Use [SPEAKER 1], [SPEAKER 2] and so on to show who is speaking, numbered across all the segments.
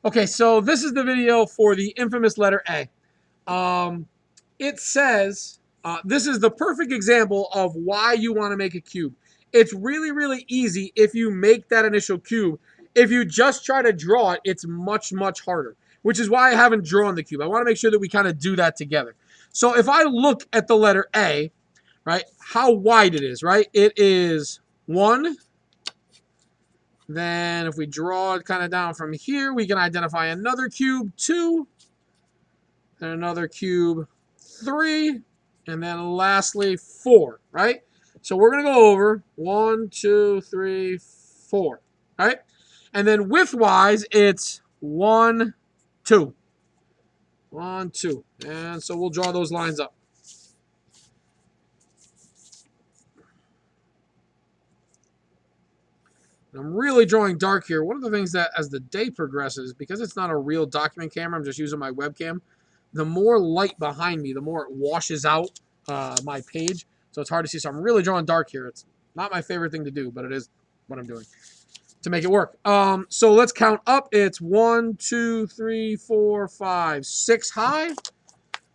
[SPEAKER 1] Okay, so this is the video for the infamous letter A. It says, this is the perfect example of why you want to make a cube. It's really, really easy if you make that initial cube. If you just try to draw it, it's much, much harder, which is why I haven't drawn the cube. I want to make sure that we kind of do that together. So if I look at the letter A, right, how wide it is, right? It is 1. Then if we draw it kind of down from here, we can identify another cube, 2, and another cube, 3, and then lastly 4, right? So we're going to go over 1, 2, 3, 4, right? And then width-wise, it's 1, 2. 1, 2. And so we'll draw those lines up. I'm really drawing dark here. One of the things that as the day progresses, because it's not a real document camera, I'm just using my webcam, the more light behind me, the more it washes out my page. So it's hard to see. So I'm really drawing dark here. It's not my favorite thing to do, but it is what I'm doing to make it work. So let's count up. It's 1, 2, 3, 4, 5, 6 high.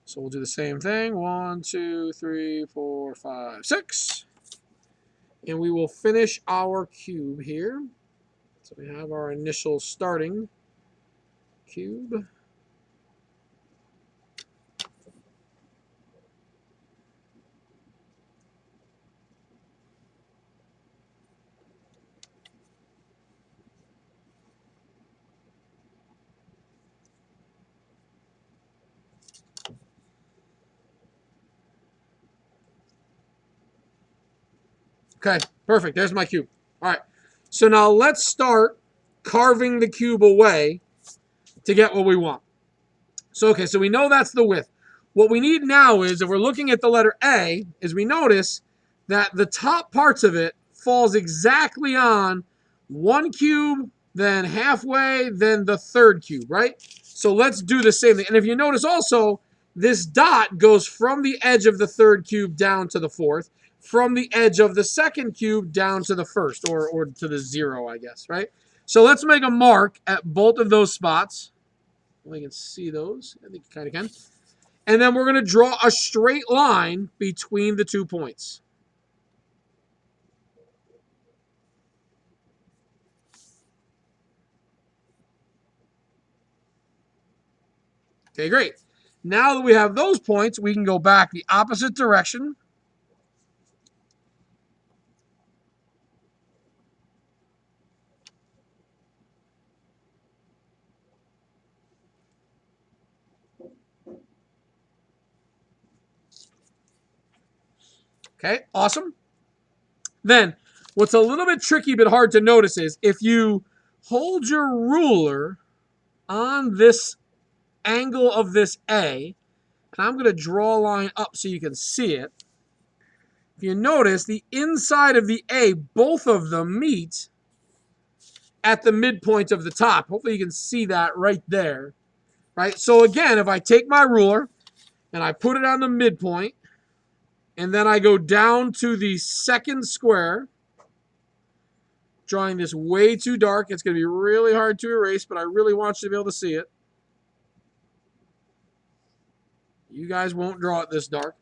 [SPEAKER 1] So we'll do the same thing. 1, 2, 3, 4, 5, 6. And we will finish our cube here. So we have our initial starting cube. Okay, perfect. There's my cube. All right. So now let's start carving the cube away to get what we want. So, okay, so we know that's the width. What we need now is, if we're looking at the letter A, is we notice that the top parts of it falls exactly on one cube, then halfway, then the third cube, right? So let's do the same thing. And if you notice also, this dot goes from the edge of the third cube down to the fourth, from the edge of the second cube down to the first, or to the 0, I guess, right? So let's make a mark at both of those spots. We can see those. I think you kind of can. And then we're going to draw a straight line between the 2 points. Okay, great. Now that we have those points, we can go back the opposite direction. Okay, awesome. Then, what's a little bit tricky but hard to notice is if you hold your ruler on this angle of this A, and I'm going to draw a line up so you can see it. If you notice, the inside of the A, both of them meet at the midpoint of the top. Hopefully you can see that right there. Right? So again, if I take my ruler and I put it on the midpoint, and then I go down to the second square, drawing this way too dark. It's going to be really hard to erase, but I really want you to be able to see it. You guys won't draw it this dark.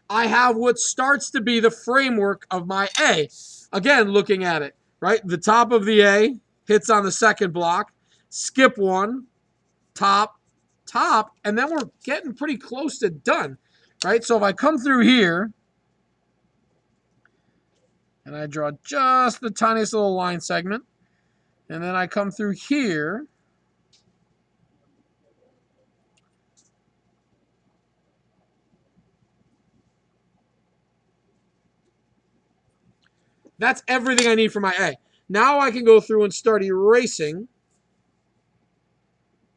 [SPEAKER 1] I have what starts to be the framework of my A. Again, looking at it, right? The top of the A hits on the second block. Skip one, top, top, and then we're getting pretty close to done, right? So if I come through here and I draw just the tiniest little line segment, and then I come through here, that's everything I need for my A. Now I can go through and start erasing,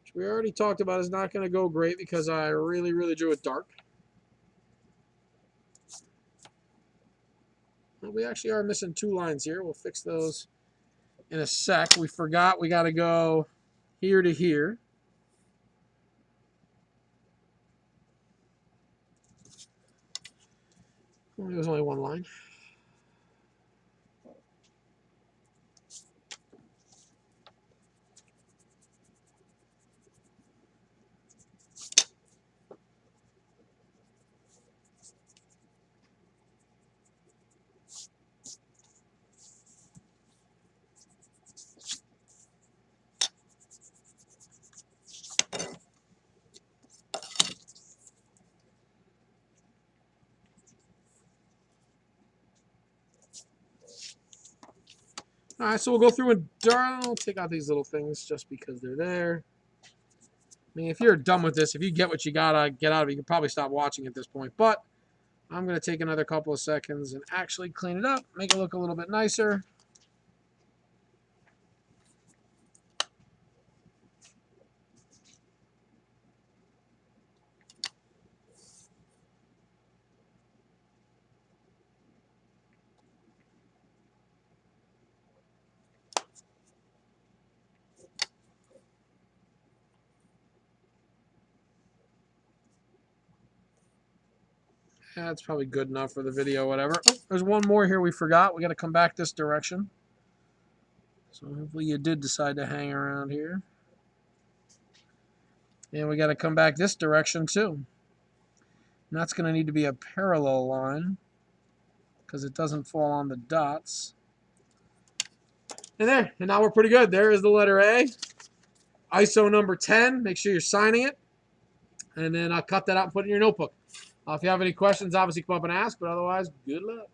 [SPEAKER 1] which we already talked about is not going to go great because I really, really drew it dark. Well, we actually are missing 2 lines here. We'll fix those in a sec. We forgot we got to go here to here. Well, there's only 1 line. All right, so we'll go through and I'll take out these little things just because they're there. I mean, if you're done with this, if you get what you gotta get out of it, you can probably stop watching at this point. But I'm going to take another couple of seconds and actually clean it up, make it look a little bit nicer. That's probably good enough for the video, whatever. Oh, there's one more here we forgot. We got to come back this direction. So hopefully you did decide to hang around here. And we got to come back this direction too. And that's going to need to be a parallel line because it doesn't fall on the dots. And there. And now we're pretty good. There is the letter A. ISO number 10. Make sure you're signing it. And then I'll cut that out and put it in your notebook. If you have any questions, obviously come up and ask. But otherwise, good luck.